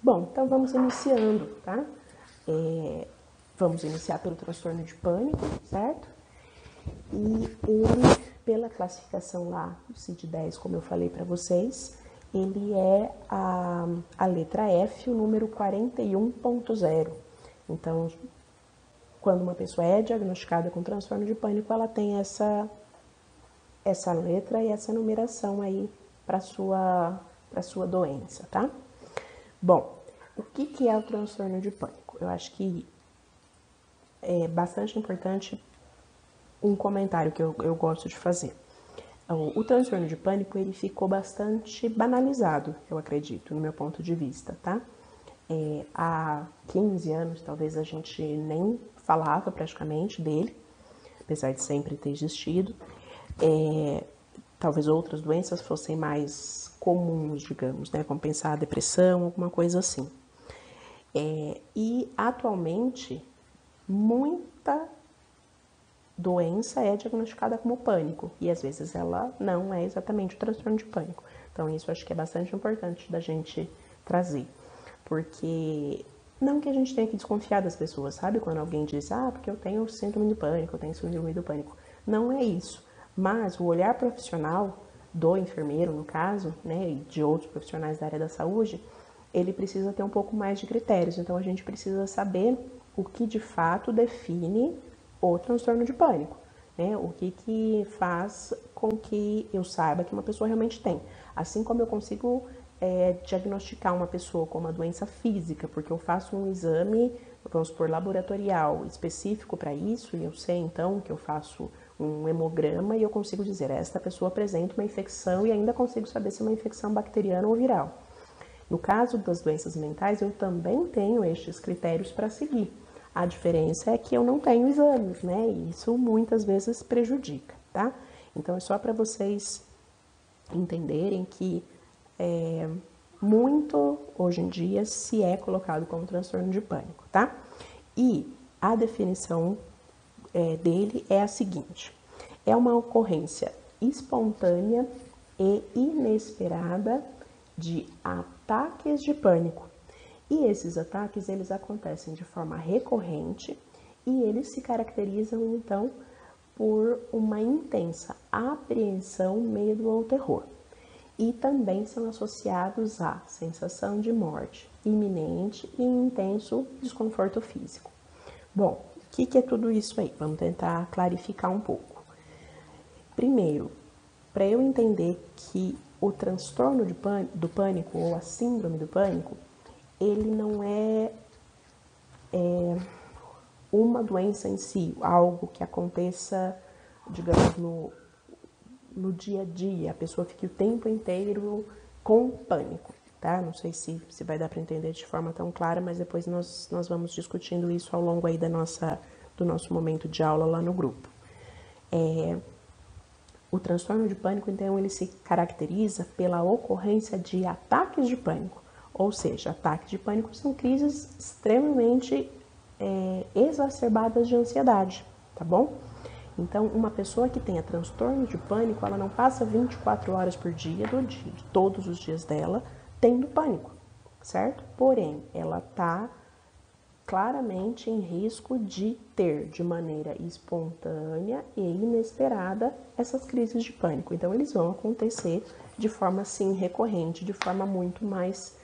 Bom, então vamos iniciando, tá? Vamos iniciar pelo transtorno de pânico, certo? E ele, pela classificação lá do CID-10, como eu falei para vocês, ele é a letra F, o número 41.0. Então, quando uma pessoa é diagnosticada com transtorno de pânico, ela tem essa letra e essa numeração aí para sua doença, tá? Bom, o que é o transtorno de pânico? Eu acho que é bastante importante um comentário que eu gosto de fazer. O transtorno de pânico, ele ficou bastante banalizado, eu acredito, no meu ponto de vista, tá? Há 15 anos, talvez a gente nem falava praticamente dele, apesar de sempre ter existido. Talvez outras doenças fossem mais comuns, digamos, né? Como pensar a depressão, alguma coisa assim. E atualmente, muita doença é diagnosticada como pânico e às vezes ela não é exatamente o transtorno de pânico. Então isso acho que é bastante importante da gente trazer, porque não que a gente tenha que desconfiar das pessoas, sabe? Quando alguém diz, porque eu tenho síndrome do pânico, eu tenho síndrome do pânico. Não é isso, mas o olhar profissional do enfermeiro, no caso, né, e de outros profissionais da área da saúde, ele precisa ter um pouco mais de critérios. Então a gente precisa saber o que de fato define o transtorno de pânico, né? O que faz com que eu saiba que uma pessoa realmente tem. Assim como eu consigo diagnosticar uma pessoa com uma doença física, porque eu faço um exame, vamos supor, laboratorial específico para isso, e eu sei então que eu faço um hemograma e eu consigo dizer, esta pessoa apresenta uma infecção e ainda consigo saber se é uma infecção bacteriana ou viral. No caso das doenças mentais, eu também tenho estes critérios para seguir. A diferença é que eu não tenho exames, né? E isso muitas vezes prejudica, tá? Então é só para vocês entenderem que muito hoje em dia se é colocado como transtorno de pânico, tá? E a definição dele é a seguinte: é uma ocorrência espontânea e inesperada de ataques de pânico. E esses ataques, eles acontecem de forma recorrente e eles se caracterizam, então, por uma intensa apreensão, medo ou terror. E também são associados à sensação de morte iminente e intenso desconforto físico. Bom, o que é tudo isso aí? Vamos tentar clarificar um pouco. Primeiro, para eu entender que o transtorno do pânico ou a síndrome do pânico, ele não é uma doença em si, algo que aconteça, digamos, no dia a dia, a pessoa fica o tempo inteiro com pânico, tá? Não sei se vai dar para entender de forma tão clara, mas depois nós vamos discutindo isso ao longo aí do nosso momento de aula lá no grupo. O transtorno de pânico, então, ele se caracteriza pela ocorrência de ataques de pânico, ou seja, ataques de pânico são crises extremamente exacerbadas de ansiedade, tá bom? Então, uma pessoa que tenha transtorno de pânico, ela não passa 24 horas por dia, de todos os dias dela, tendo pânico, certo? Porém, ela está claramente em risco de ter, de maneira espontânea e inesperada, essas crises de pânico. Então, eles vão acontecer de forma, sim, recorrente, de forma muito mais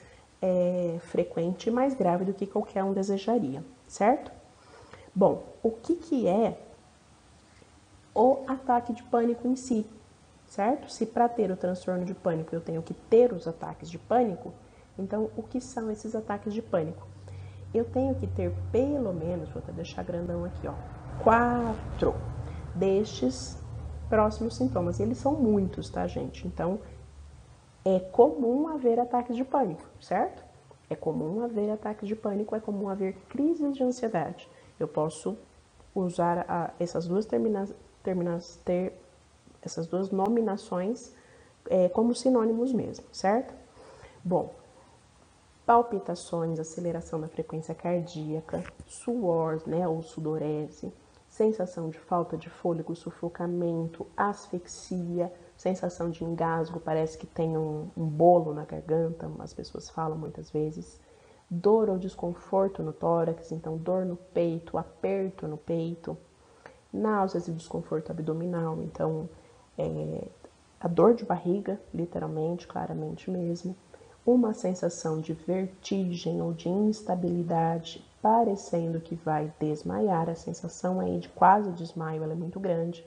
frequente e mais grave do que qualquer um desejaria, certo? Bom, o que é o ataque de pânico em si, certo? Se para ter o transtorno de pânico eu tenho que ter os ataques de pânico, então o que são esses ataques de pânico? Eu tenho que ter pelo menos, vou até deixar grandão aqui, ó, 4 destes próximos sintomas. E eles são muitos, tá, gente? Então, é comum haver ataques de pânico, certo? É comum haver ataques de pânico, é comum haver crises de ansiedade. Eu posso usar essas duas essas duas nominações como sinônimos mesmo, certo? Bom, palpitações, aceleração da frequência cardíaca, suor, né, ou sudorese, sensação de falta de fôlego, sufocamento, asfixia, sensação de engasgo, parece que tem um bolo na garganta, as pessoas falam muitas vezes, dor ou desconforto no tórax, então dor no peito, aperto no peito, náuseas e desconforto abdominal, então a dor de barriga, literalmente, claramente mesmo, uma sensação de vertigem ou de instabilidade, parecendo que vai desmaiar, a sensação aí de quase desmaio, ela é muito grande.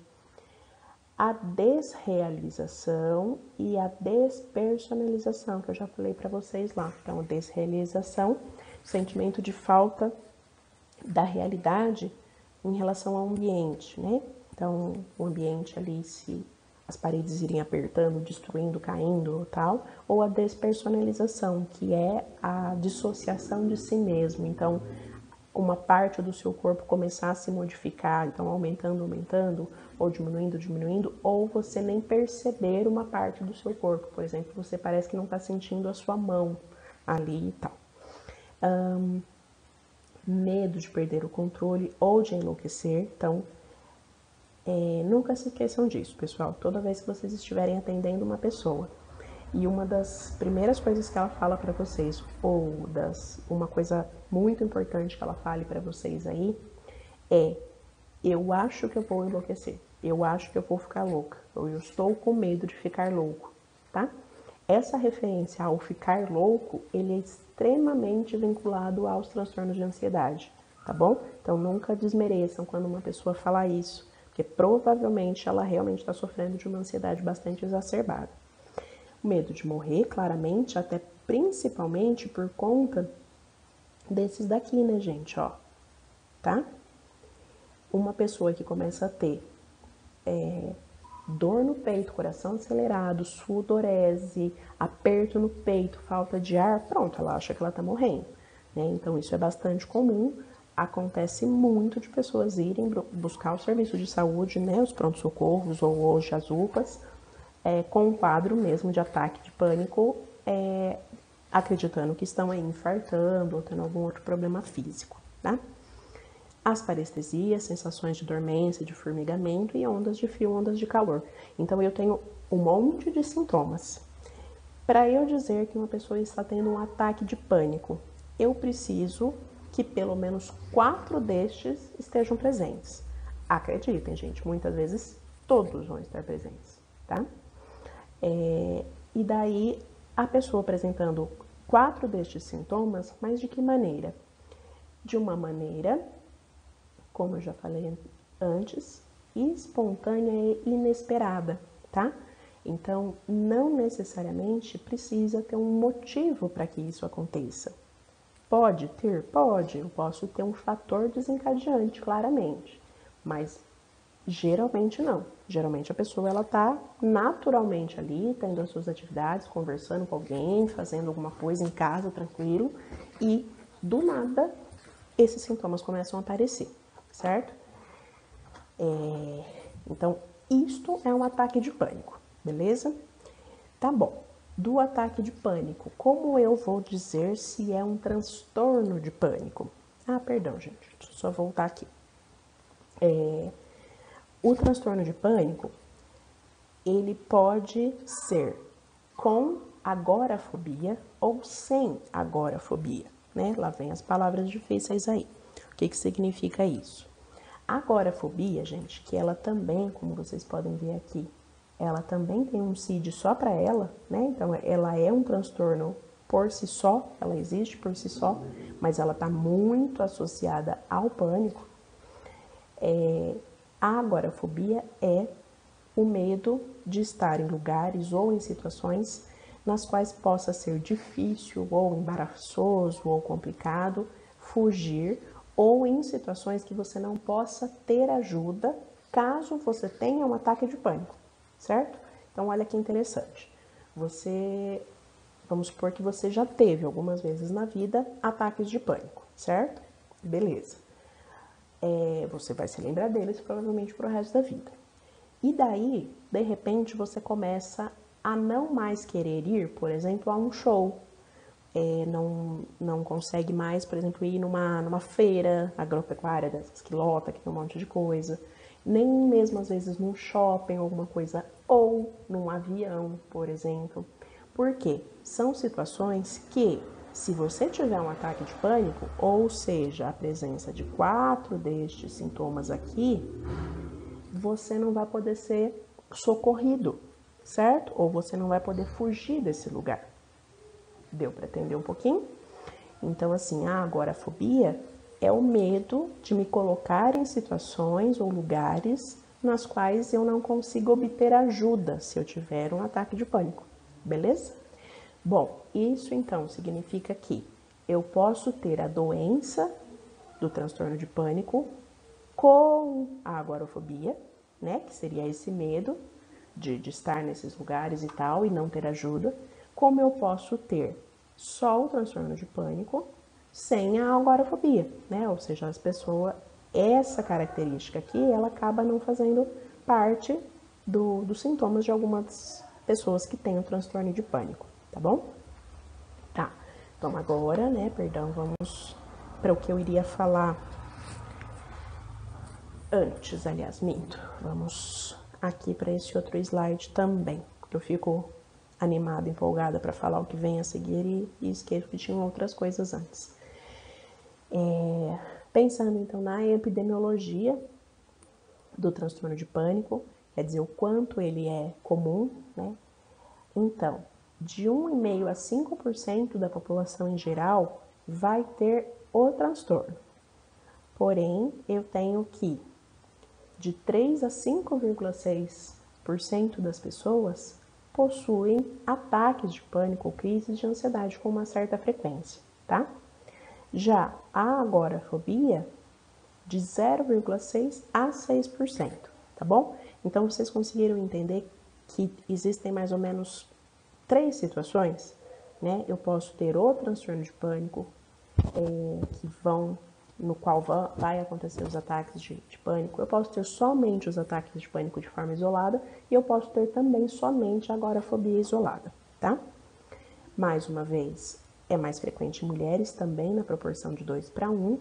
A desrealização e a despersonalização, que eu já falei para vocês lá. Então, a desrealização, sentimento de falta da realidade em relação ao ambiente, né? Então, o ambiente ali, se as paredes irem apertando, destruindo, caindo ou tal, ou a despersonalização, que é a dissociação de si mesmo. Então, uma parte do seu corpo começar a se modificar, então aumentando, ou diminuindo, ou você nem perceber uma parte do seu corpo. Por exemplo, você parece que não está sentindo a sua mão ali e tal. Medo de perder o controle ou de enlouquecer. Então, nunca se esqueçam disso, pessoal. Toda vez que vocês estiverem atendendo uma pessoa e uma das primeiras coisas que ela fala para vocês, ou uma coisa muito importante que ela fale para vocês aí, é: eu acho que eu vou enlouquecer, eu acho que eu vou ficar louca, ou eu estou com medo de ficar louco, tá? Essa referência ao ficar louco, ele é extremamente vinculado aos transtornos de ansiedade, tá bom? Então nunca desmereçam quando uma pessoa falar isso, porque provavelmente ela realmente está sofrendo de uma ansiedade bastante exacerbada. O medo de morrer, claramente, até principalmente por conta desses daqui, né, gente, ó, tá? Uma pessoa que começa a ter dor no peito, coração acelerado, sudorese, aperto no peito, falta de ar, pronto, ela acha que ela tá morrendo, né? Então isso é bastante comum, acontece muito de pessoas irem buscar o serviço de saúde, né, os pronto-socorros ou hoje as UPAs, com um quadro mesmo de ataque de pânico, acreditando que estão aí infartando ou tendo algum outro problema físico, tá? As parestesias, sensações de dormência, de formigamento e ondas de frio, ondas de calor. Então eu tenho um monte de sintomas. Para eu dizer que uma pessoa está tendo um ataque de pânico, eu preciso que pelo menos 4 destes estejam presentes. Acreditem, gente, muitas vezes todos vão estar presentes, tá? E daí, a pessoa apresentando 4 destes sintomas, mas de que maneira? De uma maneira, como eu já falei antes, espontânea e inesperada, tá? Então, não necessariamente precisa ter um motivo para que isso aconteça. Pode ter? Pode. Eu posso ter um fator desencadeante, claramente. Mas geralmente não. Geralmente a pessoa ela tá naturalmente ali, tendo as suas atividades, conversando com alguém, fazendo alguma coisa em casa, tranquilo, e do nada esses sintomas começam a aparecer, certo? Então, isto é um ataque de pânico, beleza? Tá bom. Do ataque de pânico, como eu vou dizer se é um transtorno de pânico? Ah, perdão, gente. Deixa eu só voltar aqui. O transtorno de pânico, ele pode ser com agorafobia ou sem agorafobia, né? Lá vem as palavras difíceis aí. O que significa isso? Agorafobia, gente, que ela também, como vocês podem ver aqui, ela também tem um CID só para ela, né? Então, ela é um transtorno por si só, ela existe por si só, mas ela está muito associada ao pânico. A agorafobia é o medo de estar em lugares ou em situações nas quais possa ser difícil ou embaraçoso ou complicado fugir, ou em situações que você não possa ter ajuda caso você tenha um ataque de pânico, certo? Então, olha que interessante. Vamos supor que você já teve algumas vezes na vida ataques de pânico, certo? Beleza. Você vai se lembrar deles provavelmente pro resto da vida. E daí, de repente, você começa a não mais querer ir, por exemplo, a um show. Não consegue mais, por exemplo, ir numa feira agropecuária dessas que lota, que tem um monte de coisa. Nem mesmo, às vezes, num shopping, alguma coisa. Ou num avião, por exemplo. Por quê? São situações que, Se você tiver um ataque de pânico, ou seja, a presença de 4 destes sintomas aqui, você não vai poder ser socorrido, certo? Ou você não vai poder fugir desse lugar. Deu para entender um pouquinho? Então, assim, a agorafobia é o medo de me colocar em situações ou lugares nas quais eu não consigo obter ajuda se eu tiver um ataque de pânico, beleza? Bom, isso então significa que eu posso ter a doença do transtorno de pânico com a agorafobia, né? Que seria esse medo de estar nesses lugares e tal e não ter ajuda, como eu posso ter só o transtorno de pânico sem a agorafobia, né? Ou seja, as pessoas, essa característica aqui, ela acaba não fazendo parte dos sintomas de algumas pessoas que têm o transtorno de pânico, tá bom? Tá, então agora, né, perdão, vamos para o que eu iria falar antes, aliás, minto. Vamos aqui para esse outro slide também, porque eu fico animada, empolgada para falar o que vem a seguir e esqueço que tinham outras coisas antes. Pensando então na epidemiologia do transtorno de pânico, quer dizer, o quanto ele é comum, né? Então, de 1,5% a 5% da população em geral vai ter o transtorno. Porém, eu tenho que de 3 a 5,6% das pessoas possuem ataques de pânico ou crises de ansiedade com uma certa frequência, tá? Já a agorafobia, de 0,6 a 6%, tá bom? Então, vocês conseguiram entender que existem mais ou menos 3 situações, né? Eu posso ter o transtorno de pânico, no qual vai acontecer os ataques de pânico. Eu posso ter somente os ataques de pânico de forma isolada e eu posso ter também somente a agorafobia isolada, tá? Mais uma vez, é mais frequente em mulheres também, na proporção de 2 para 1.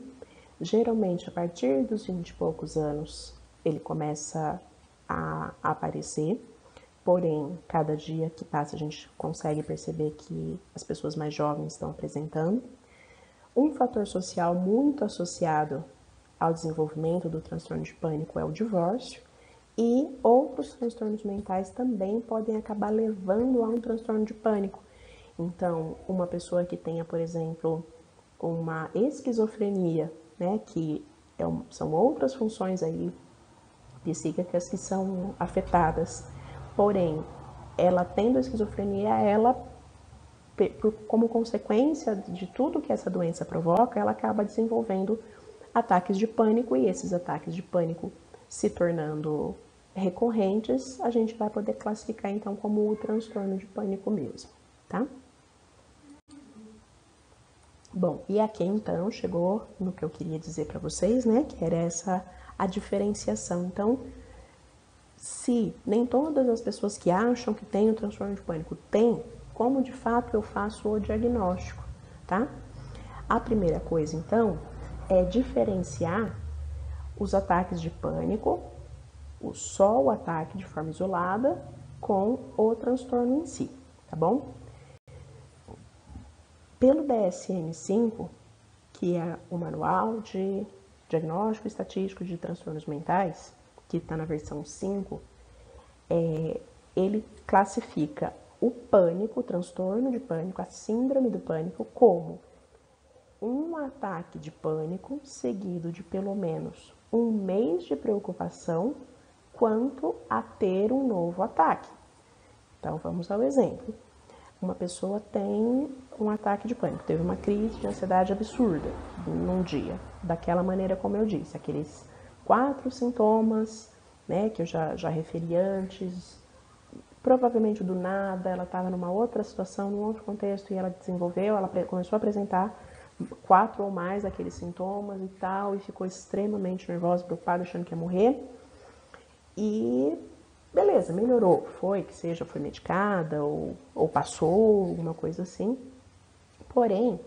Geralmente, a partir dos 20 e poucos anos, ele começa a aparecer. Porém, cada dia que passa, a gente consegue perceber que as pessoas mais jovens estão apresentando. Um fator social muito associado ao desenvolvimento do transtorno de pânico é o divórcio. E outros transtornos mentais também podem acabar levando a um transtorno de pânico. Então, uma pessoa que tenha, por exemplo, uma esquizofrenia, né, que são outras funções aí psíquicas que são afetadas, porém, ela tendo a esquizofrenia, ela, como consequência de tudo que essa doença provoca, ela acaba desenvolvendo ataques de pânico, e esses ataques de pânico se tornando recorrentes, a gente vai poder classificar então como o transtorno de pânico mesmo, tá? Bom, e aqui então chegou no que eu queria dizer para vocês, né, que era a diferenciação. Então, se nem todas as pessoas que acham que têm o transtorno de pânico têm, como de fato eu faço o diagnóstico, tá? A primeira coisa, então, é diferenciar os ataques de pânico, só o ataque de forma isolada, com o transtorno em si, tá bom? Pelo DSM-5, que é o Manual de Diagnóstico Estatístico de Transtornos Mentais, que está na versão 5, ele classifica o pânico, o transtorno de pânico, a síndrome do pânico, como um ataque de pânico seguido de pelo menos 1 mês de preocupação quanto a ter um novo ataque. Então, vamos ao exemplo. Uma pessoa tem um ataque de pânico, teve uma crise de ansiedade absurda num dia, daquela maneira como eu disse, aqueles 4 sintomas, né, que eu já referi antes, provavelmente do nada, ela estava numa outra situação, num outro contexto, e ela desenvolveu, ela começou a apresentar 4 ou mais aqueles sintomas e tal, e ficou extremamente nervosa, preocupada, achando que ia morrer, e beleza, melhorou, foi medicada ou passou, alguma coisa assim. Porém,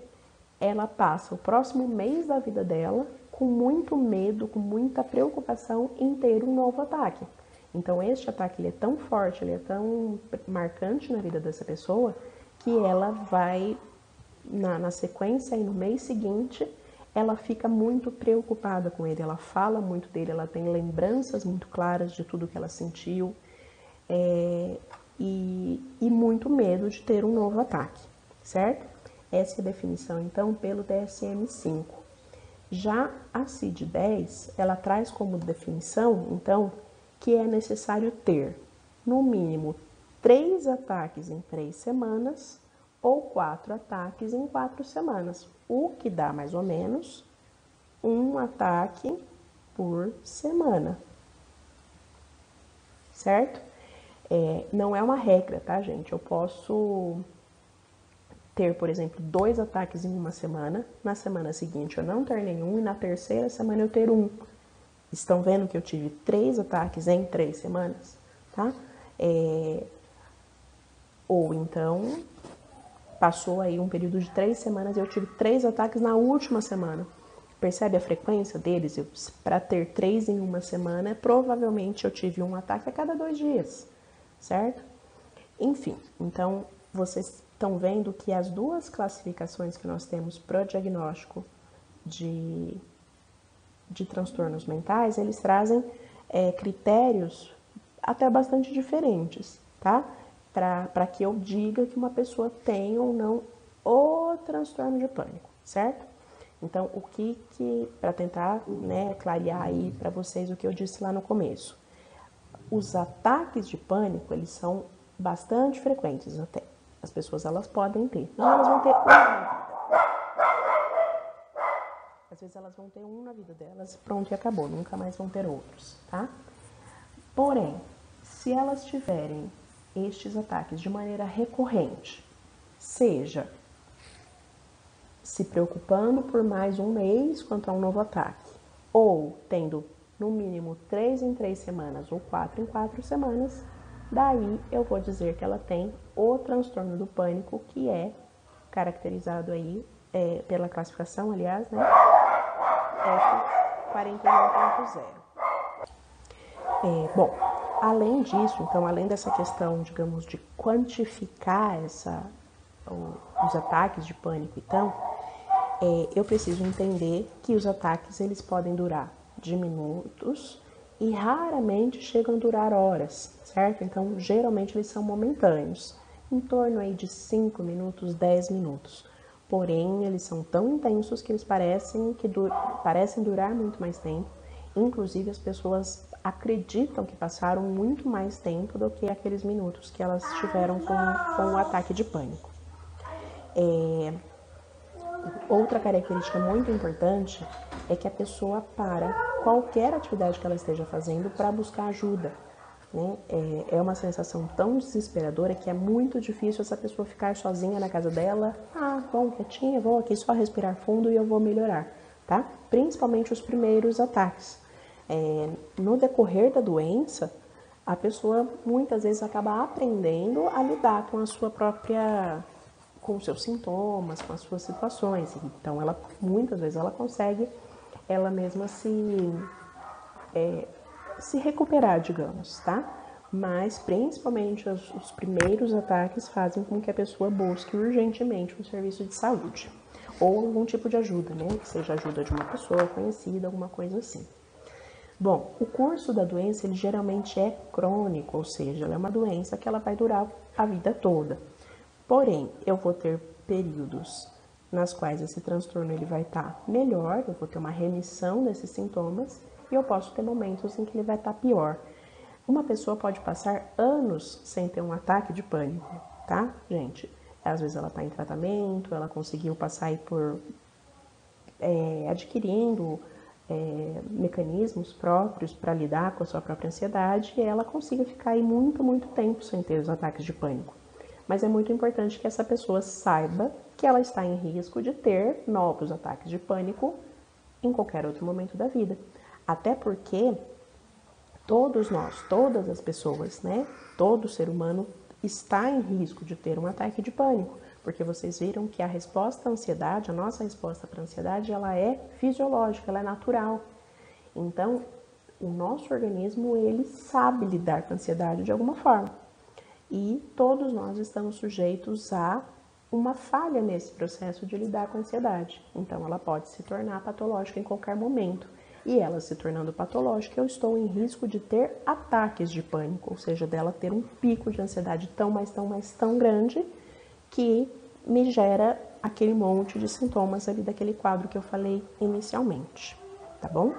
ela passa o próximo mês da vida dela com muito medo, com muita preocupação em ter um novo ataque. Então, este ataque ele é tão forte, ele é tão marcante na vida dessa pessoa, que ela vai na sequência e no mês seguinte, ela fica muito preocupada com ele, ela fala muito dele, ela tem lembranças muito claras de tudo que ela sentiu e muito medo de ter um novo ataque, certo? Essa é a definição, então, pelo DSM-5. Já a CID-10, ela traz como definição, então, que é necessário ter, no mínimo, 3 ataques em 3 semanas ou 4 ataques em 4 semanas, o que dá mais ou menos um ataque por semana, certo? Não é uma regra, tá, gente? Eu posso ter, por exemplo, 2 ataques em uma semana, na semana seguinte eu não ter nenhum e na terceira semana eu ter um. Estão vendo que eu tive 3 ataques em 3 semanas, tá? Ou então, passou aí um período de 3 semanas e eu tive 3 ataques na última semana. Percebe a frequência deles? Para ter 3 em uma semana, provavelmente eu tive um ataque a cada 2 dias, certo? Enfim, então vocês estão vendo que as 2 classificações que nós temos para o diagnóstico de transtornos mentais, eles trazem critérios até bastante diferentes, tá? Para que eu diga que uma pessoa tem ou não o transtorno de pânico, certo? Então, para tentar, né, clarear aí para vocês o que eu disse lá no começo. Os ataques de pânico, eles são bastante frequentes até. As pessoas, elas podem ter. Mas elas vão ter um na vida. Às vezes elas vão ter um na vida delas, pronto e acabou. Nunca mais vão ter outros, tá? Porém, se elas tiverem estes ataques de maneira recorrente, seja se preocupando por mais um mês quanto a um novo ataque, ou tendo no mínimo 3 em 3 semanas ou 4 em 4 semanas, daí eu vou dizer que ela tem o transtorno do pânico, que é caracterizado aí pela classificação, aliás, né, F41.0. Bom, além disso, então, além dessa questão, digamos, de quantificar os ataques de pânico, então, eu preciso entender que os ataques, eles podem durar de minutos e raramente chegam a durar horas, certo? Então, geralmente eles são momentâneos, em torno aí de 5 minutos, 10 minutos. Porém, eles são tão intensos que eles parecem durar muito mais tempo. Inclusive, as pessoas acreditam que passaram muito mais tempo do que aqueles minutos que elas tiveram com o ataque de pânico. Outra característica muito importante é que a pessoa para qualquer atividade que ela esteja fazendo para buscar ajuda, né? É uma sensação tão desesperadora que é muito difícil essa pessoa ficar sozinha na casa dela. Bom, quietinha, vou aqui só respirar fundo e eu vou melhorar, tá? Principalmente os primeiros ataques. No decorrer da doença, a pessoa muitas vezes acaba aprendendo a lidar com a sua própria, com os seus sintomas, com as suas situações. Então, muitas vezes ela consegue ela mesma se recuperar, digamos, tá? Mas principalmente os primeiros ataques fazem com que a pessoa busque urgentemente um serviço de saúde ou algum tipo de ajuda, né? Que seja ajuda de uma pessoa conhecida, alguma coisa assim. Bom, o curso da doença, ele geralmente é crônico, ou seja, ela é uma doença que ela vai durar a vida toda. Porém, eu vou ter períodos nas quais esse transtorno ele vai estar melhor, eu vou ter uma remissão desses sintomas, e eu posso ter momentos em que ele vai estar pior. Uma pessoa pode passar anos sem ter um ataque de pânico, tá, gente? Às vezes ela está em tratamento, ela conseguiu passar aí por adquirindo mecanismos próprios para lidar com a sua própria ansiedade, e ela consiga ficar aí muito, muito tempo sem ter os ataques de pânico. Mas é muito importante que essa pessoa saiba que ela está em risco de ter novos ataques de pânico em qualquer outro momento da vida. Até porque todos nós, todas as pessoas, né, todo ser humano está em risco de ter um ataque de pânico, porque vocês viram que a resposta à ansiedade, a nossa resposta para a ansiedade, ela é fisiológica, ela é natural. Então, o nosso organismo, ele sabe lidar com a ansiedade de alguma forma. E todos nós estamos sujeitos a uma falha nesse processo de lidar com a ansiedade. Então, ela pode se tornar patológica em qualquer momento. E ela se tornando patológica, eu estou em risco de ter ataques de pânico, ou seja, dela ter um pico de ansiedade tão grande que me gera aquele monte de sintomas ali daquele quadro que eu falei inicialmente, tá bom?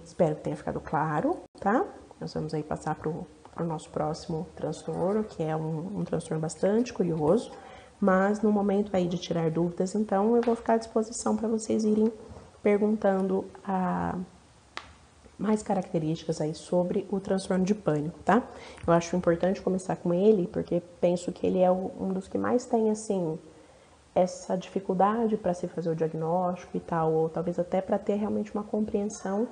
Espero que tenha ficado claro, tá? Nós vamos aí passar para o nosso próximo transtorno, que é um transtorno bastante curioso, mas no momento aí de tirar dúvidas, então eu vou ficar à disposição para vocês irem perguntando mais características aí sobre o transtorno de pânico, tá? Eu acho importante começar com ele, porque penso que ele é um dos que mais tem, assim, essa dificuldade para se fazer o diagnóstico e tal, ou talvez até para ter realmente uma compreensão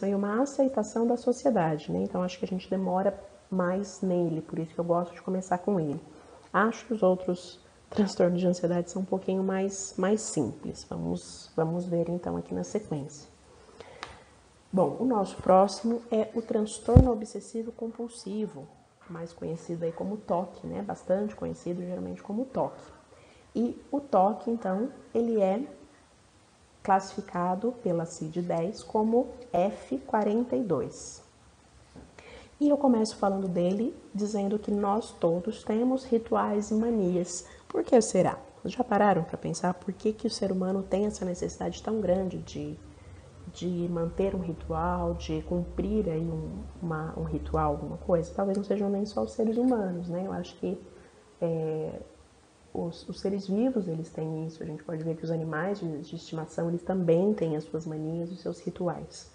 e uma aceitação da sociedade, né? Então, acho que a gente demora mais nele, por isso que eu gosto de começar com ele. Acho que os outros transtornos de ansiedade são um pouquinho mais simples. Vamos ver então aqui na sequência. Bom, o nosso próximo é o transtorno obsessivo compulsivo, mais conhecido aí como TOC, né? Bastante conhecido geralmente como TOC. E o TOC, então, ele é classificado pela CID-10 como F42. E eu começo falando dele dizendo que nós todos temos rituais e manias. Por que será? Já pararam para pensar por que o ser humano tem essa necessidade tão grande de manter um ritual, de cumprir aí um ritual, alguma coisa? Talvez não sejam nem só os seres humanos, né? Eu acho que os seres vivos, eles têm isso. A gente pode ver que os animais de estimação, eles também têm as suas manias, os seus rituais.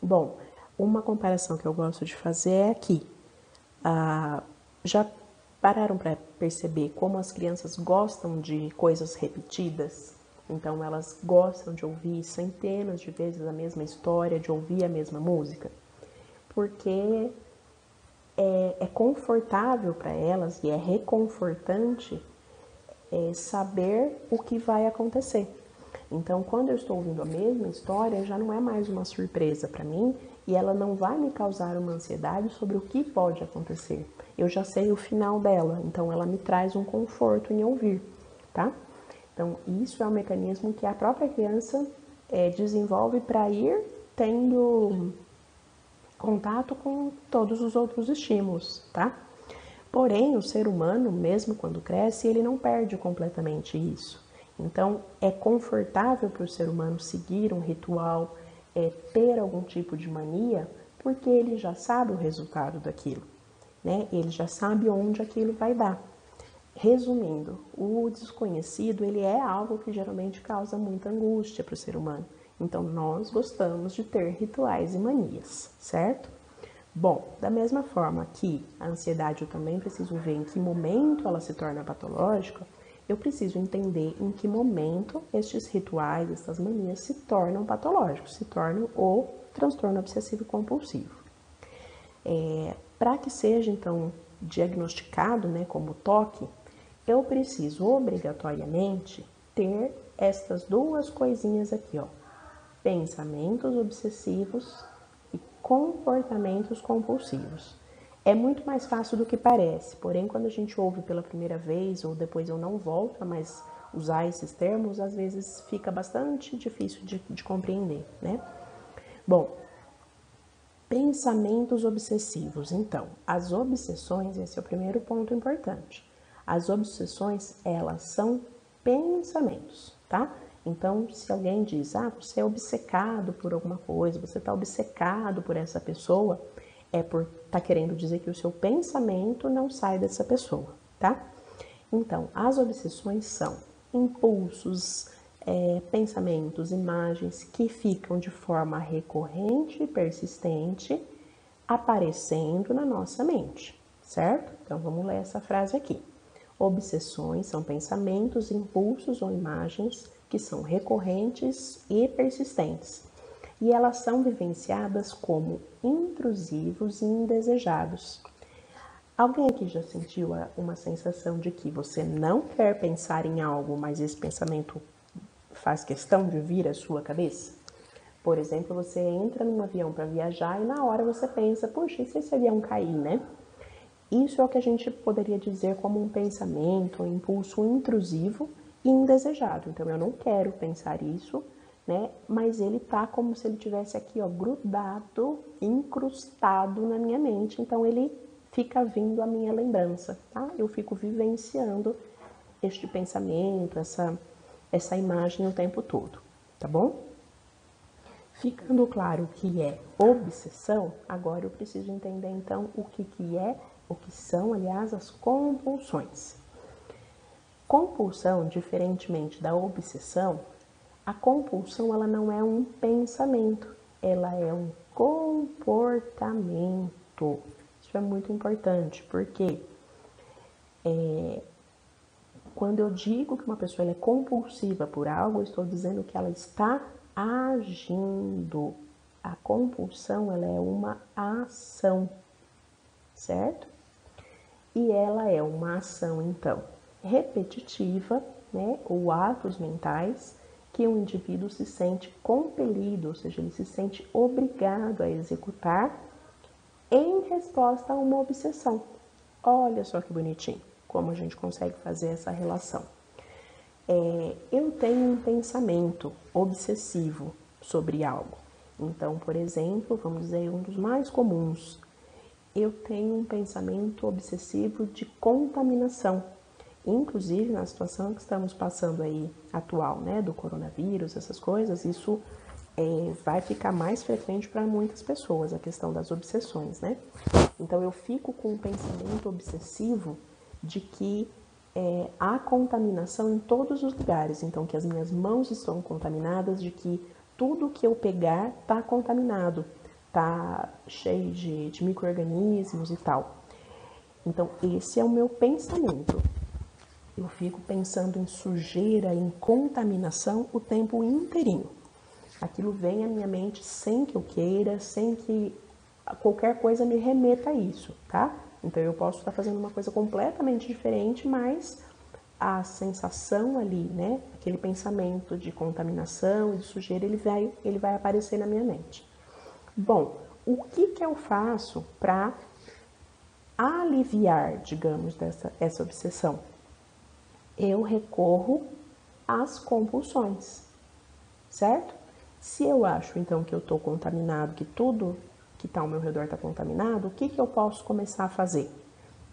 Bom, uma comparação que eu gosto de fazer é aqui. Já pararam para perceber como as crianças gostam de coisas repetidas? Então, elas gostam de ouvir centenas de vezes a mesma história, de ouvir a mesma música, porque é confortável para elas e é reconfortante saber o que vai acontecer. Então, quando eu estou ouvindo a mesma história, já não é mais uma surpresa para mim e ela não vai me causar uma ansiedade sobre o que pode acontecer. Eu já sei o final dela, então ela me traz um conforto em ouvir, tá? Então, isso é um mecanismo que a própria criança desenvolve para ir tendo contato com todos os outros estímulos, tá? Porém, o ser humano, mesmo quando cresce, ele não perde completamente isso. Então, é confortável para o ser humano seguir um ritual, ter algum tipo de mania, porque ele já sabe o resultado daquilo, né? Ele já sabe onde aquilo vai dar. Resumindo, o desconhecido, ele é algo que geralmente causa muita angústia para o ser humano. Então, nós gostamos de ter rituais e manias, certo? Bom, da mesma forma que a ansiedade eu também preciso ver em que momento ela se torna patológica, eu preciso entender em que momento estes rituais, essas manias se tornam patológicos, se tornam o transtorno obsessivo compulsivo. Para que seja, então, diagnosticado, né, como TOC, eu preciso obrigatoriamente ter estas duas coisinhas aqui, ó. Pensamentos obsessivos e comportamentos compulsivos. É muito mais fácil do que parece, porém quando a gente ouve pela primeira vez ou depois eu não volto a mais usar esses termos, às vezes fica bastante difícil de compreender, né? Bom, pensamentos obsessivos. Então, as obsessões, esse é o primeiro ponto importante. As obsessões, elas são pensamentos, tá? Então, se alguém diz, você é obcecado por alguma coisa, você está obcecado por essa pessoa, tá querendo dizer que o seu pensamento não sai dessa pessoa, tá? Então, as obsessões são impulsos, pensamentos, imagens que ficam de forma recorrente e persistente aparecendo na nossa mente, certo? Então, vamos ler essa frase aqui. Obsessões são pensamentos, impulsos ou imagens que são recorrentes e persistentes, e elas são vivenciadas como intrusivos e indesejados. Alguém aqui já sentiu uma sensação de que você não quer pensar em algo, mas esse pensamento faz questão de vir à sua cabeça? Por exemplo, você entra num avião para viajar e na hora você pensa, puxa, e se esse avião cair, né? Isso é o que a gente poderia dizer como um pensamento, um impulso intrusivo e indesejado. Então, eu não quero pensar isso, né? Mas ele tá como se ele tivesse aqui, ó, grudado, incrustado na minha mente. Então, ele fica vindo a minha lembrança, tá? Eu fico vivenciando este pensamento, essa imagem o tempo todo, tá bom? Ficando claro o que é obsessão, agora eu preciso entender então o que são, aliás, as compulsões. Compulsão, diferentemente da obsessão, a compulsão ela não é um pensamento, ela é um comportamento. Isso é muito importante, porque quando eu digo que uma pessoa é compulsiva por algo, eu estou dizendo que ela está agindo. A compulsão ela é uma ação, certo? E ela é uma ação, então, repetitiva, né, ou atos mentais que o indivíduo se sente compelido, ou seja, ele se sente obrigado a executar em resposta a uma obsessão. Olha só que bonitinho, como a gente consegue fazer essa relação. Eu tenho um pensamento obsessivo sobre algo. Então, por exemplo, vamos dizer, um dos mais comuns, eu tenho um pensamento obsessivo de contaminação. Inclusive, na situação que estamos passando aí atual, né, do coronavírus, essas coisas, isso vai ficar mais frequente para muitas pessoas, a questão das obsessões, né? Então, eu fico com um pensamento obsessivo de que há contaminação em todos os lugares. Então, que as minhas mãos estão contaminadas, de que tudo que eu pegar está contaminado, está cheio de micro-organismos e tal. Então, esse é o meu pensamento. Eu fico pensando em sujeira, em contaminação o tempo inteirinho. Aquilo vem à minha mente sem que eu queira, sem que qualquer coisa me remeta a isso, tá? Então eu posso estar fazendo uma coisa completamente diferente, mas a sensação ali, né, aquele pensamento de contaminação, de sujeira, ele vai aparecer na minha mente. Bom, o que eu faço para aliviar, digamos, essa obsessão? Eu recorro às compulsões, certo? Se eu acho, então, que eu estou contaminado, que tudo que está ao meu redor está contaminado, o que eu posso começar a fazer?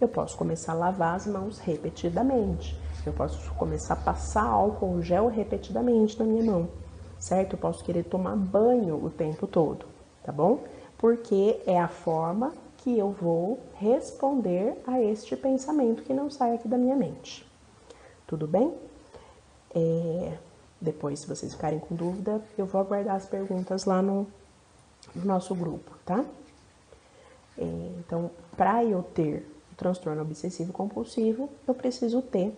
Eu posso começar a lavar as mãos repetidamente. Eu posso começar a passar álcool gel repetidamente na minha mão, certo? Eu posso querer tomar banho o tempo todo, tá bom? Porque é a forma que eu vou responder a este pensamento que não sai aqui da minha mente. Tudo bem? Depois, se vocês ficarem com dúvida, eu vou aguardar as perguntas lá no nosso grupo, tá? Então, para eu ter o transtorno obsessivo compulsivo, eu preciso ter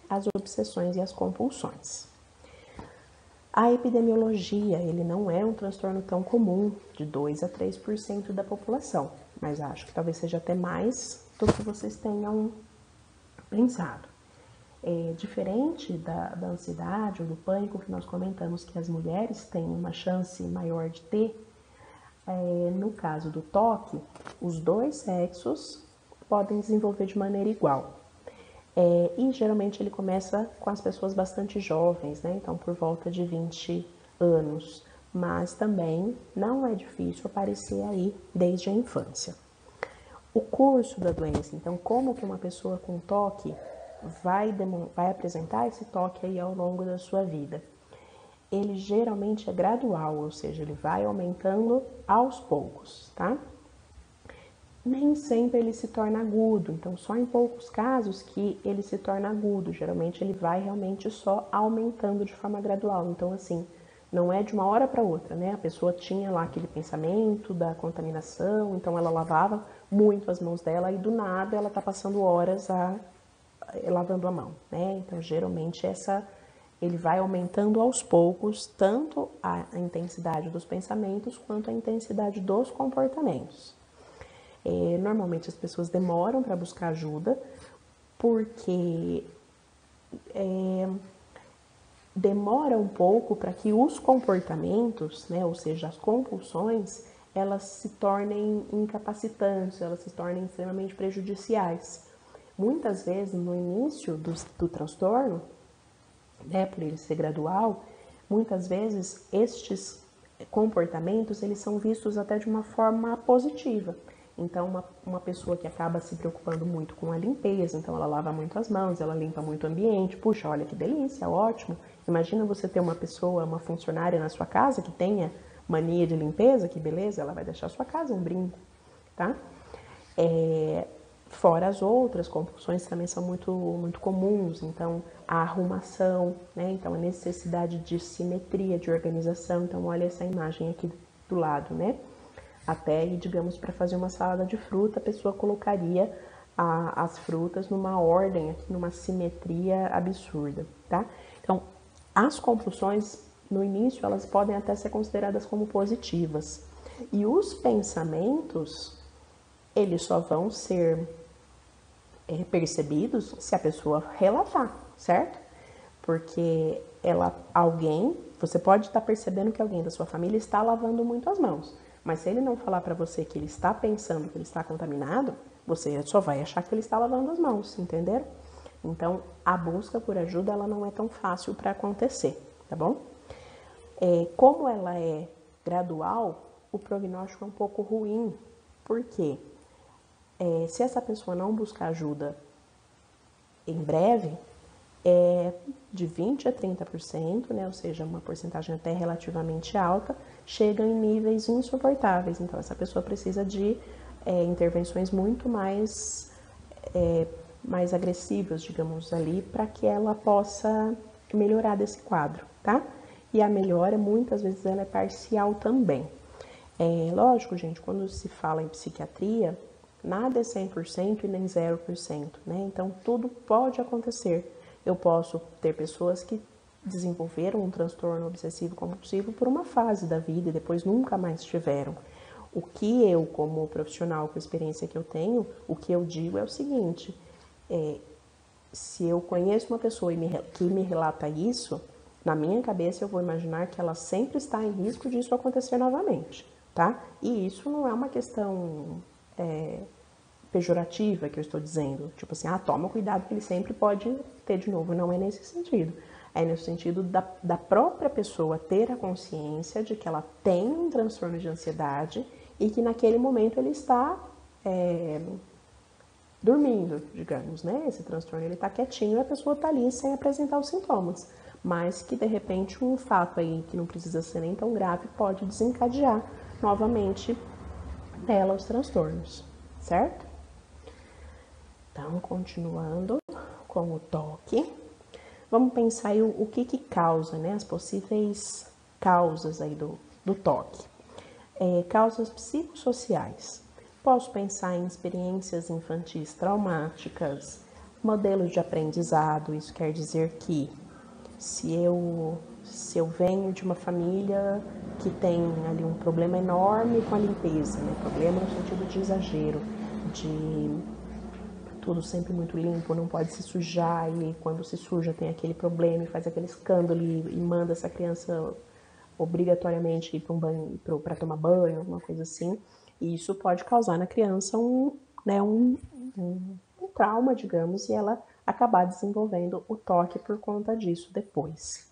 as obsessões e as compulsões. A epidemiologia, ele não é um transtorno tão comum, de 2 a 3% da população, mas acho que talvez seja até mais do que vocês tenham pensado. Diferente da ansiedade ou do pânico que nós comentamos que as mulheres têm uma chance maior de ter, no caso do toque, os dois sexos podem desenvolver de maneira igual. E geralmente ele começa com as pessoas bastante jovens, né? Então por volta de 20 anos, mas também não é difícil aparecer aí desde a infância. O curso da doença, então como que uma pessoa com toque vai apresentar esse toque aí ao longo da sua vida? Ele geralmente é gradual, ou seja, ele vai aumentando aos poucos, tá? Nem sempre ele se torna agudo, então só em poucos casos que ele se torna agudo. Geralmente ele vai realmente só aumentando de forma gradual. Então assim, não é de uma hora para outra, né? A pessoa tinha lá aquele pensamento da contaminação, então ela lavava muito as mãos dela e do nada ela tá passando horas lavando a mão, né? Então geralmente ele vai aumentando aos poucos tanto a intensidade dos pensamentos quanto a intensidade dos comportamentos. Normalmente as pessoas demoram para buscar ajuda porque demora um pouco para que os comportamentos, né, ou seja, as compulsões, elas se tornem incapacitantes, elas se tornem extremamente prejudiciais. Muitas vezes, no início do transtorno, né, por ele ser gradual, muitas vezes estes comportamentos eles são vistos até de uma forma positiva. Então, uma pessoa que acaba se preocupando muito com a limpeza, então ela lava muito as mãos, ela limpa muito o ambiente, puxa, olha que delícia, ótimo. Imagina você ter uma pessoa, uma funcionária na sua casa que tenha mania de limpeza, que beleza, ela vai deixar a sua casa um brinco, tá? Fora as outras compulsões também são muito comuns, então a arrumação, né? Então a necessidade de simetria, de organização. Então olha essa imagem aqui do lado, né? Até, digamos, para fazer uma salada de fruta, a pessoa colocaria as frutas numa ordem, aqui, numa simetria absurda, tá? Então, as compulsões, no início, elas podem até ser consideradas como positivas. E os pensamentos, eles só vão ser percebidos se a pessoa relatar, certo? Porque você pode estar percebendo que alguém da sua família está lavando muito as mãos, mas se ele não falar para você que ele está pensando que ele está contaminado, você só vai achar que ele está lavando as mãos, entenderam? Então, a busca por ajuda, ela não é tão fácil para acontecer, tá bom? Como ela é gradual, o prognóstico é um pouco ruim, porque se essa pessoa não buscar ajuda em breve, de 20% a 30%, né, ou seja, uma porcentagem até relativamente alta, chega em níveis insuportáveis. Então, essa pessoa precisa de intervenções muito mais agressivas, digamos ali, para que ela possa melhorar desse quadro, tá? E a melhora, muitas vezes, ela é parcial também. Lógico, gente, quando se fala em psiquiatria, nada é 100% e nem 0%, né? Então, tudo pode acontecer. Eu posso ter pessoas que desenvolveram um transtorno obsessivo compulsivo por uma fase da vida e depois nunca mais tiveram. O que eu, como profissional, com a experiência que eu tenho, o que eu digo é o seguinte, se eu conheço uma pessoa que me relata isso, na minha cabeça eu vou imaginar que ela sempre está em risco disso acontecer novamente, tá? E isso não é uma questão pejorativa que eu estou dizendo, tipo assim, toma cuidado que ele sempre pode ter de novo. Não é nesse sentido. É no sentido da própria pessoa ter a consciência de que ela tem um transtorno de ansiedade e que naquele momento ele está dormindo, digamos, né? Esse transtorno ele está quietinho e a pessoa está ali sem apresentar os sintomas. Mas que de repente um fato aí que não precisa ser nem tão grave pode desencadear novamente nela os transtornos, certo? Então, continuando com o toque, vamos pensar aí o que causa, né? As possíveis causas aí do toque. Causas psicossociais. Posso pensar em experiências infantis traumáticas, modelos de aprendizado. Isso quer dizer que se eu venho de uma família que tem ali um problema enorme com a limpeza, né? Problema no sentido de exagero, de tudo sempre muito limpo, não pode se sujar, e quando se suja tem aquele problema e faz aquele escândalo e manda essa criança obrigatoriamente ir para um banho, para tomar banho, alguma coisa assim. E isso pode causar na criança um trauma, digamos, e ela acabar desenvolvendo o toque por conta disso depois.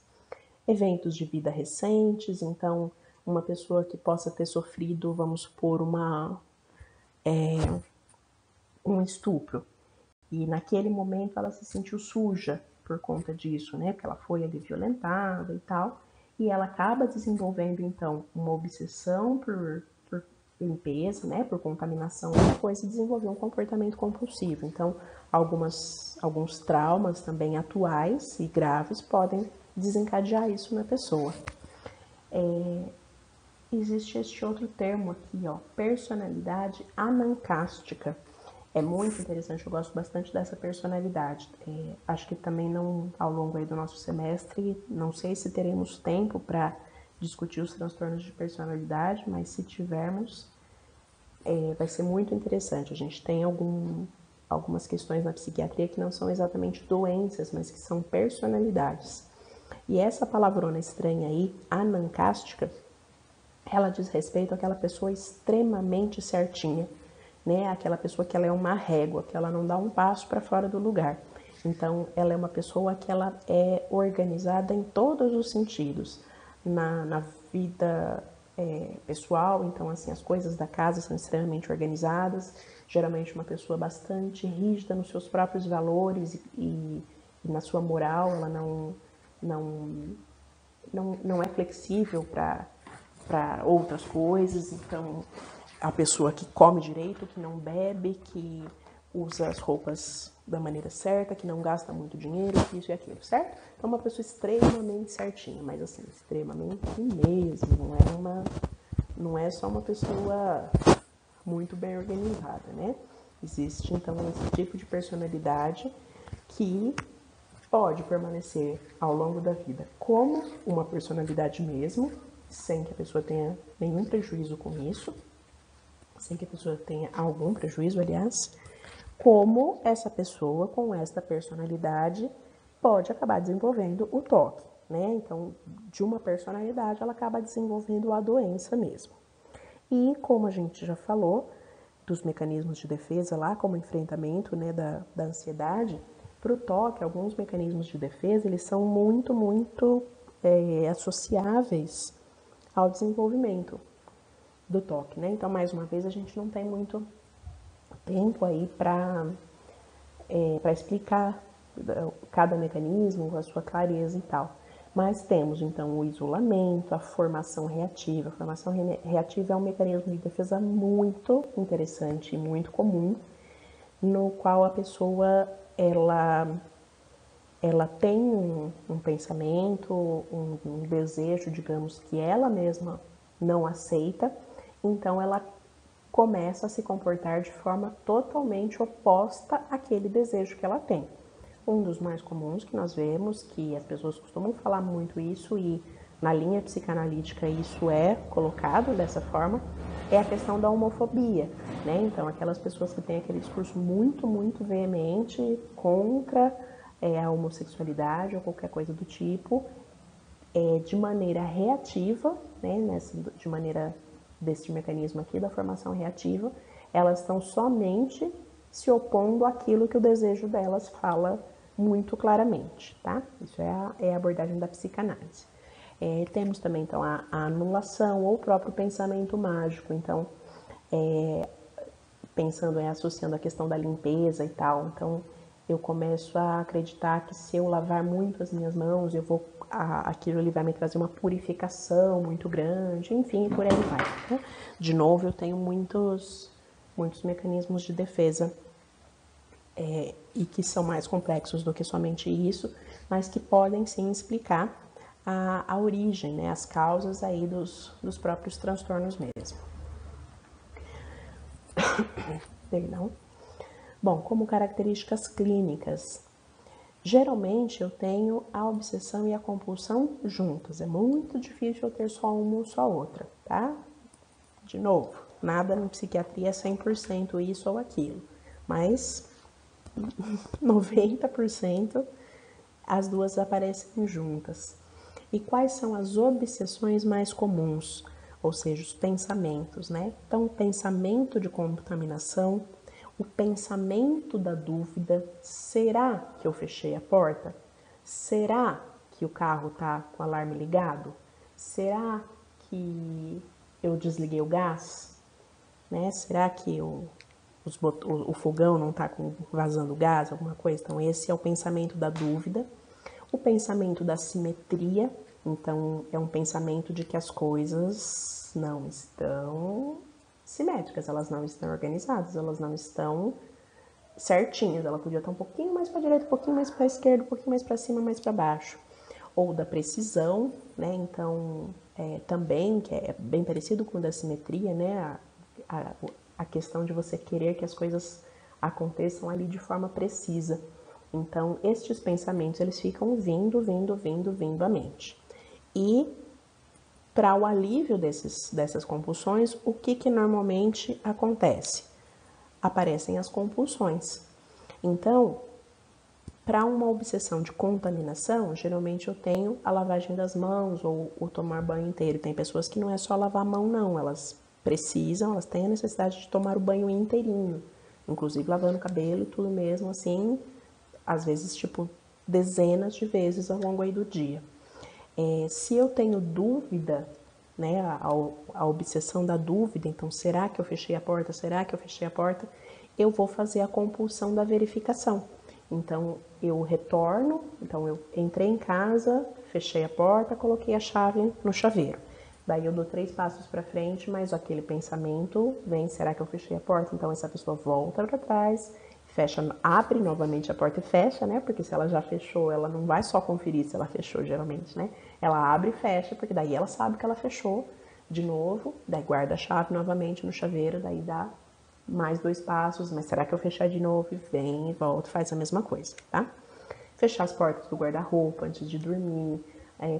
Eventos de vida recentes, então uma pessoa que possa ter sofrido, vamos supor, um estupro, e naquele momento ela se sentiu suja por conta disso, né? Porque ela foi ali violentada e tal. E ela acaba desenvolvendo, então, uma obsessão por limpeza, né? Por contaminação, e depois se desenvolveu um comportamento compulsivo. Então, alguns traumas também atuais e graves podem desencadear isso na pessoa. Existe este outro termo aqui, ó, personalidade anancástica. É muito interessante, eu gosto bastante dessa personalidade. Acho que também não, ao longo aí do nosso semestre, não sei se teremos tempo para discutir os transtornos de personalidade, mas se tivermos, vai ser muito interessante. A gente tem algumas questões na psiquiatria que não são exatamente doenças, mas que são personalidades. E essa palavrona estranha aí, anancástica, ela diz respeito àquela pessoa extremamente certinha, né? Aquela pessoa que ela é uma régua, que ela não dá um passo para fora do lugar. Então, ela é uma pessoa que ela é organizada em todos os sentidos. Na vida pessoal, então, assim, as coisas da casa são extremamente organizadas. Geralmente, uma pessoa bastante rígida nos seus próprios valores e na sua moral. Ela não é flexível para outras coisas. Então, a pessoa que come direito, que não bebe, que usa as roupas da maneira certa, que não gasta muito dinheiro, isso e aquilo, certo? Então, uma pessoa extremamente certinha, mas assim, extremamente mesmo, não é só uma pessoa muito bem organizada, né? Existe, então, esse tipo de personalidade que pode permanecer ao longo da vida como uma personalidade mesmo, sem que a pessoa tenha nenhum prejuízo com isso, sem que a pessoa tenha algum prejuízo, aliás, como essa pessoa com esta personalidade pode acabar desenvolvendo o toque, né? Então, de uma personalidade, ela acaba desenvolvendo a doença mesmo. E como a gente já falou, dos mecanismos de defesa lá, como enfrentamento, né, da ansiedade, para o toque, alguns mecanismos de defesa, eles são muito associáveis ao desenvolvimento do toque, né? Então, mais uma vez, a gente não tem muito tempo aí para explicar cada mecanismo, a sua clareza e tal. Mas temos, então, o isolamento, a formação reativa. A formação reativa é um mecanismo de defesa muito interessante e muito comum, no qual a pessoa, ela tem um pensamento, um desejo, digamos, que ela mesma não aceita, então ela começa a se comportar de forma totalmente oposta àquele desejo que ela tem. Um dos mais comuns que nós vemos, que as pessoas costumam falar muito isso e na linha psicanalítica isso é colocado dessa forma, é a questão da homofobia, né? Então, aquelas pessoas que têm aquele discurso muito veemente contra a homossexualidade ou qualquer coisa do tipo, de maneira reativa, né? De maneira deste mecanismo aqui da formação reativa, elas estão somente se opondo àquilo que o desejo delas fala muito claramente, tá? Isso é a abordagem da psicanálise. Temos também, então, a anulação ou o próprio pensamento mágico. Então, pensando associando a questão da limpeza e tal. Então, eu começo a acreditar que se eu lavar muito as minhas mãos, aquilo ali vai me trazer uma purificação muito grande, enfim, por aí vai. Né? De novo, eu tenho muitos mecanismos de defesa e que são mais complexos do que somente isso, mas que podem sim explicar a origem, né, as causas aí dos próprios transtornos mesmo. Perdão. Bom, como características clínicas, geralmente eu tenho a obsessão e a compulsão juntas. É muito difícil eu ter só uma ou só outra, tá? De novo, nada na psiquiatria é 100% isso ou aquilo, mas 90% as duas aparecem juntas. E quais são as obsessões mais comuns? Ou seja, os pensamentos, né? Então, o pensamento de contaminação, o pensamento da dúvida, será que eu fechei a porta? Será que o carro está com o alarme ligado? Será que eu desliguei o gás? Né? Será que o fogão não está vazando gás, alguma coisa? Então, esse é o pensamento da dúvida. O pensamento da simetria, então, é um pensamento de que as coisas não estão simétricas, elas não estão organizadas, elas não estão certinhas, ela podia estar um pouquinho mais para a direita, um pouquinho mais para a esquerda, um pouquinho mais para cima, mais para baixo. Ou da precisão, né? Então, também, que é bem parecido com o da simetria, né? A questão de você querer que as coisas aconteçam ali de forma precisa. Então, estes pensamentos, eles ficam vindo à mente. E, para o alívio dessas compulsões, o que normalmente acontece? Aparecem as compulsões. Então, Para uma obsessão de contaminação, geralmente eu tenho a lavagem das mãos ou o tomar banho inteiro. Tem pessoas que não é só lavar a mão, não. Elas precisam, elas têm a necessidade de tomar o banho inteirinho. Inclusive lavando o cabelo e tudo mesmo, assim, às vezes, tipo, dezenas de vezes ao longo aí do dia. Se eu tenho dúvida, né, a obsessão da dúvida, então, será que eu fechei a porta? Será que eu fechei a porta? Eu vou fazer a compulsão da verificação. Então, eu retorno, então eu entrei em casa, fechei a porta, coloquei a chave no chaveiro. Daí eu dou 3 passos para frente, mas aquele pensamento vem, será que eu fechei a porta? Então essa pessoa volta para trás, fecha, abre novamente a porta e fecha, né? Porque se ela já fechou, ela não vai só conferir se ela fechou, geralmente, né? Ela abre e fecha, porque daí ela sabe que ela fechou de novo, daí guarda a chave novamente no chaveiro, daí dá mais 2 passos, mas será que eu fechar de novo? Vem e volta, faz a mesma coisa, tá? Fechar as portas do guarda-roupa antes de dormir,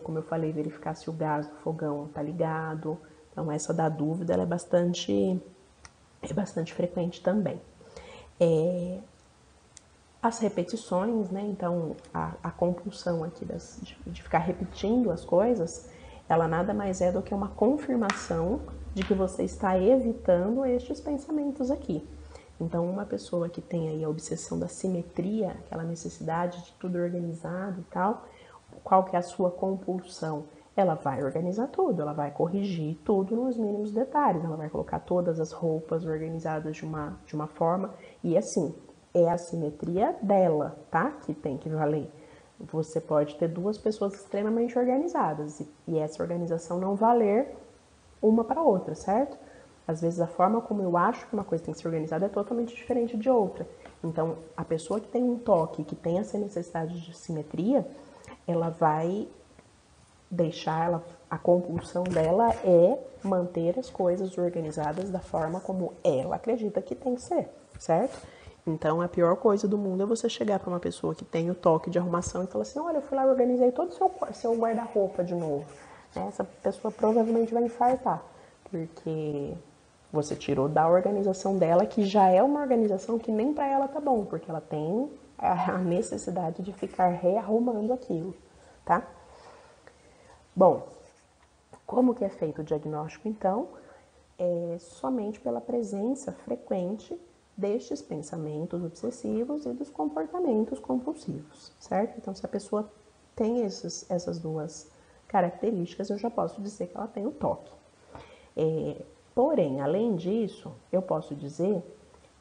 como eu falei, verificar se o gás do fogão tá ligado. Então essa da dúvida ela é bastante frequente também. As repetições, né? Então a compulsão aqui de ficar repetindo as coisas, ela nada mais é do que uma confirmação de que você está evitando estes pensamentos aqui. Então, uma pessoa que tem aí a obsessão da simetria, aquela necessidade de tudo organizado e tal, qual que é a sua compulsão? Ela vai organizar tudo, ela vai corrigir tudo nos mínimos detalhes, ela vai colocar todas as roupas organizadas de uma forma, e assim, é a simetria dela, tá? Que tem que valer. Você pode ter 2 pessoas extremamente organizadas e essa organização não valer uma para outra, certo? Às vezes a forma como eu acho que uma coisa tem que ser organizada é totalmente diferente de outra. Então, a pessoa que tem um toque, que tem essa necessidade de simetria, ela vai deixar, a compulsão dela é manter as coisas organizadas da forma como ela acredita que tem que ser, certo? Então, a pior coisa do mundo é você chegar para uma pessoa que tem o toque de arrumação e falar assim, olha, eu fui lá e organizei todo o seu guarda-roupa de novo. Essa pessoa provavelmente vai infartar, porque você tirou da organização dela, que já é uma organização que nem para ela tá bom, porque ela tem a necessidade de ficar rearrumando aquilo, tá? Bom, como que é feito o diagnóstico, então? É somente pela presença frequente destes pensamentos obsessivos e dos comportamentos compulsivos, certo? Então, se a pessoa tem essas 2 características, eu já posso dizer que ela tem o toque. Porém, além disso, eu posso dizer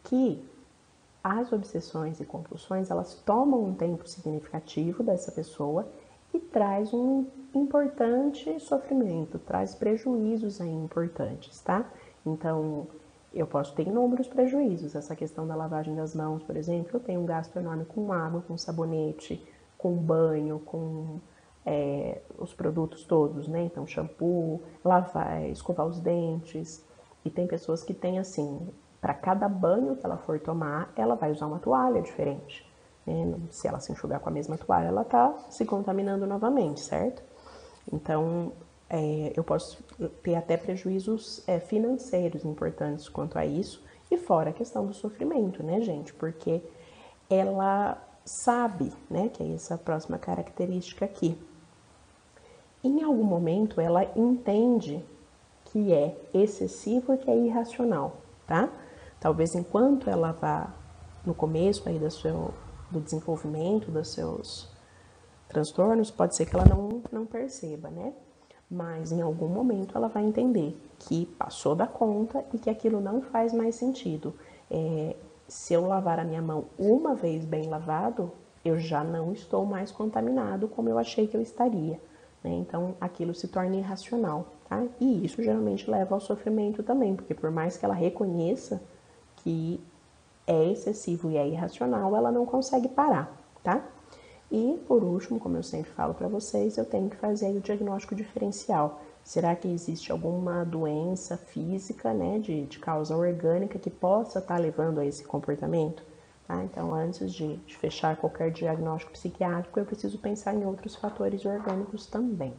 que as obsessões e compulsões, elas tomam um tempo significativo dessa pessoa e traz um importante sofrimento, traz prejuízos aí importantes, tá? Então, eu posso ter inúmeros prejuízos. Essa questão da lavagem das mãos, por exemplo, eu tenho um gasto enorme com água, com sabonete, com banho, com os produtos todos, né? Então, shampoo, lavar, escovar os dentes. E tem pessoas que têm assim, para cada banho que ela for tomar, ela vai usar uma toalha diferente. Se ela se enxugar com a mesma toalha, ela tá se contaminando novamente, certo? Então, eu posso ter até prejuízos financeiros importantes quanto a isso, e fora a questão do sofrimento, né, gente? Porque ela sabe, né, que é essa próxima característica aqui. Em algum momento, ela entende que é excessivo e que é irracional, tá? Talvez enquanto ela vá no começo aí do desenvolvimento dos seus transtornos, pode ser que ela não perceba, né? Mas em algum momento ela vai entender que passou da conta e que aquilo não faz mais sentido. Se eu lavar a minha mão uma vez bem lavado, eu já não estou mais contaminado como eu achei que eu estaria, né? Então aquilo se torna irracional, tá? E isso geralmente leva ao sofrimento também, porque por mais que ela reconheça que é excessivo e é irracional, ela não consegue parar, tá? E, por último, como eu sempre falo para vocês, eu tenho que fazer aí o diagnóstico diferencial. Será que existe alguma doença física, né, de causa orgânica que possa estar levando a esse comportamento? Tá? Então, antes de fechar qualquer diagnóstico psiquiátrico, eu preciso pensar em outros fatores orgânicos também.